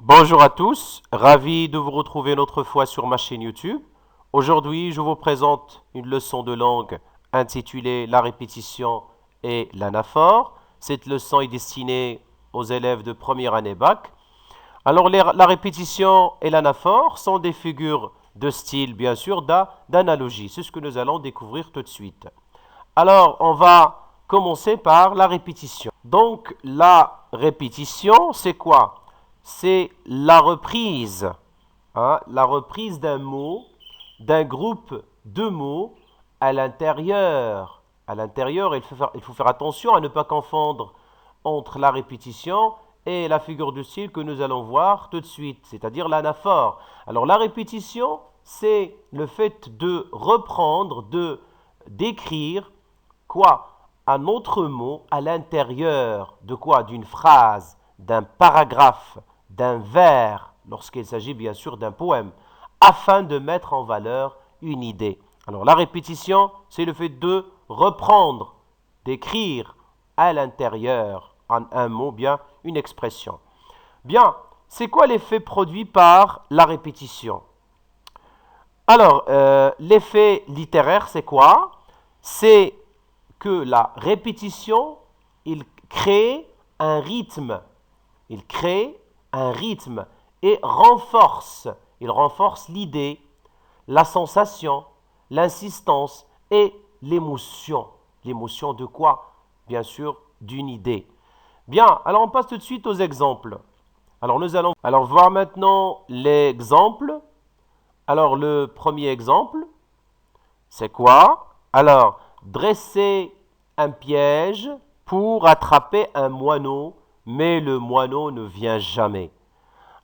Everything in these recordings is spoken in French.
Bonjour à tous, ravi de vous retrouver une autre fois sur ma chaîne YouTube. Aujourd'hui, je vous présente une leçon de langue intitulée La répétition et l'anaphore. Cette leçon est destinée aux élèves de première année bac. Alors, la répétition et l'anaphore sont des figures de style, bien sûr, d'analogie. C'est ce que nous allons découvrir tout de suite. Alors, on va commencer par la répétition. Donc, la répétition, c'est quoi? C'est la reprise, hein, la reprise d'un mot, d'un groupe de mots à l'intérieur. À l'intérieur, il faut faire attention à ne pas confondre entre la répétition et la figure de style que nous allons voir tout de suite, c'est-à-dire l'anaphore. Alors la répétition, c'est le fait de reprendre, de d'écrire quoi? Un autre mot à l'intérieur de quoi? D'une phrase, d'un paragraphe, d'un vers, lorsqu'il s'agit bien sûr d'un poème, afin de mettre en valeur une idée. Alors la répétition, c'est le fait de reprendre, d'écrire à l'intérieur un mot, bien une expression. Bien, c'est quoi l'effet produit par la répétition? Alors, l'effet littéraire, c'est quoi? C'est que la répétition, il crée un rythme. Il crée un rythme et renforce. Il renforce l'idée, la sensation, l'insistance et l'émotion. L'émotion de quoi? Bien sûr, d'une idée. Bien, alors on passe tout de suite aux exemples. Alors nous allons voir maintenant l'exemple. Alors le premier exemple, c'est quoi? Alors, dresser un piège pour attraper un moineau, mais le moineau ne vient jamais.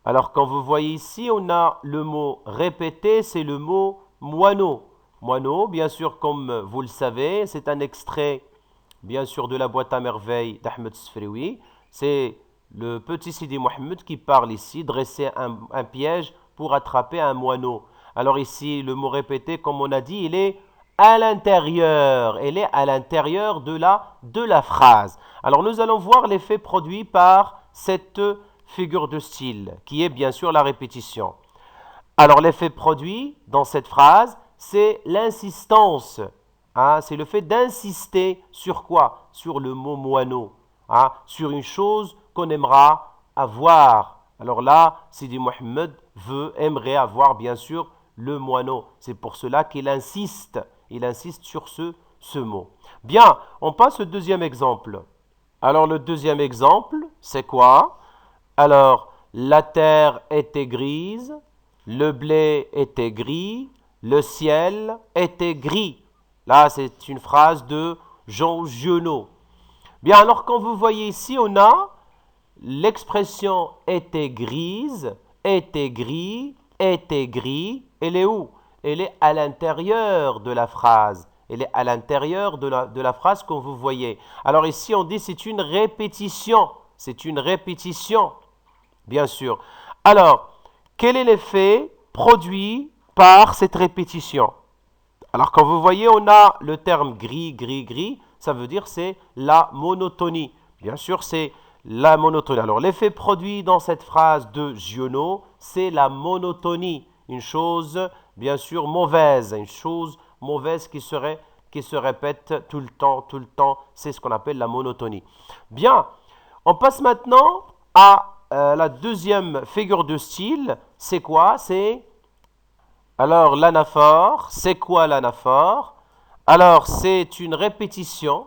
Alors, quand vous voyez ici, on a le mot répété, c'est le mot moineau. Moineau, bien sûr, comme vous le savez, c'est un extrait, bien sûr, de la boîte à merveilles d'Ahmed Sfrioui. C'est le petit Sidi Mohamed qui parle ici, dresser un piège pour attraper un moineau. Alors ici, le mot répété, comme on a dit, il est à l'intérieur. Elle est à l'intérieur de la phrase. Alors nous allons voir l'effet produit par cette figure de style, qui est bien sûr la répétition. Alors l'effet produit dans cette phrase, c'est l'insistance. Hein, c'est le fait d'insister sur quoi? Sur le mot moineau. Hein, sur une chose qu'on aimera avoir. Alors là, Sidi Mohamed aimerait avoir bien sûr le moineau. C'est pour cela qu'il insiste. Il insiste sur ce mot. Bien, on passe au deuxième exemple. Alors le deuxième exemple, c'est quoi? Alors, la terre était grise, le blé était gris, le ciel était gris. Là, c'est une phrase de Jean Giono. Bien, alors quand vous voyez ici, on a l'expression était grise, était gris, était gris. Elle est où? Elle est à l'intérieur de la phrase. Elle est à l'intérieur de la phrase que vous voyez. Alors ici, on dit c'est une répétition. C'est une répétition, bien sûr. Alors, quel est l'effet produit par cette répétition? Alors, quand vous voyez, on a le terme gris, gris, gris. Ça veut dire c'est la monotonie. Bien sûr, c'est la monotonie. Alors, l'effet produit dans cette phrase de Giono, c'est la monotonie. Une chose, bien sûr, mauvaise. Une chose mauvaise qui se répète tout le temps. C'est ce qu'on appelle la monotonie. Bien, on passe maintenant à la deuxième figure de style. C'est quoi? C'est alors l'anaphore. C'est quoi l'anaphore? Alors c'est une répétition.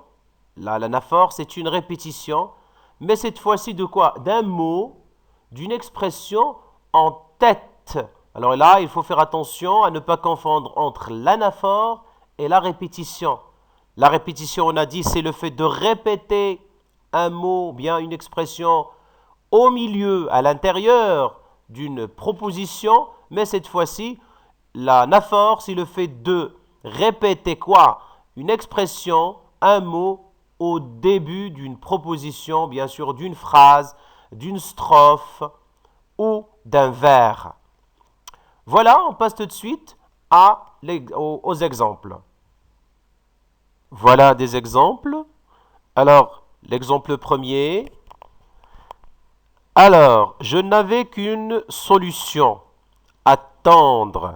Là, l'anaphore, c'est une répétition, mais cette fois-ci de quoi? D'un mot, d'une expression en tête. Alors là, il faut faire attention à ne pas confondre entre l'anaphore et la répétition. La répétition, on a dit, c'est le fait de répéter un mot, bien une expression au milieu, à l'intérieur d'une proposition, mais cette fois-ci, l'anaphore, c'est le fait de répéter quoi? Une expression, un mot au début d'une proposition, bien sûr, d'une phrase, d'une strophe ou d'un vers. Voilà, on passe tout de suite aux exemples. Voilà des exemples. Alors, l'exemple premier. Alors, je n'avais qu'une solution. Attendre.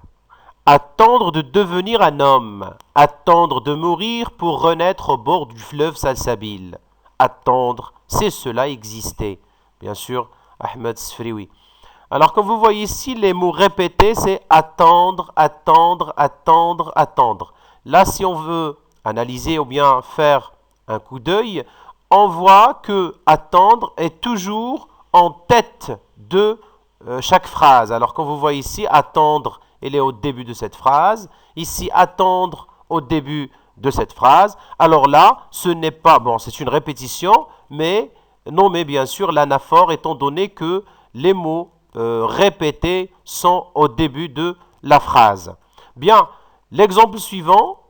Attendre de devenir un homme. Attendre de mourir pour renaître au bord du fleuve Salsabil. Attendre, c'est cela exister. Bien sûr, Ahmed Sfrioui. Alors, comme vous voyez ici, les mots répétés, c'est attendre, attendre, attendre, attendre. Là, si on veut analyser ou bien faire un coup d'œil, on voit que attendre est toujours en tête de chaque phrase. Alors, quand vous voyez ici, attendre, elle est au début de cette phrase. Ici, attendre au début de cette phrase. Alors là, ce n'est pas, bon, c'est une répétition, mais nommé bien sûr l'anaphore étant donné que les mots répétés sont au début de la phrase. Bien, l'exemple suivant,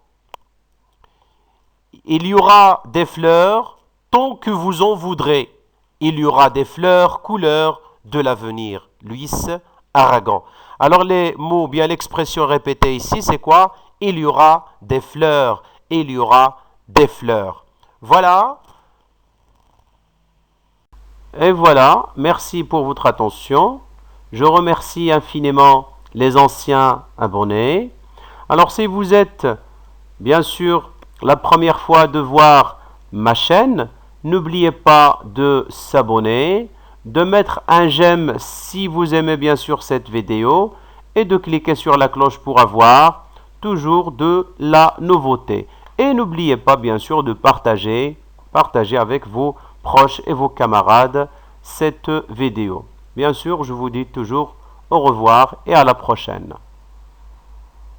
il y aura des fleurs tant que vous en voudrez. Il y aura des fleurs couleur de l'avenir. Luis Aragon. Alors les mots, bien l'expression répétée ici, c'est quoi? Il y aura des fleurs. Il y aura des fleurs. Voilà. Et voilà. Merci pour votre attention. Je remercie infiniment les anciens abonnés. Alors si vous êtes bien sûr la première fois de voir ma chaîne, n'oubliez pas de s'abonner, de mettre un j'aime si vous aimez bien sûr cette vidéo et de cliquer sur la cloche pour avoir toujours de la nouveauté. Et n'oubliez pas bien sûr de partager avec vos proches et vos camarades cette vidéo. Bien sûr, je vous dis toujours au revoir et à la prochaine.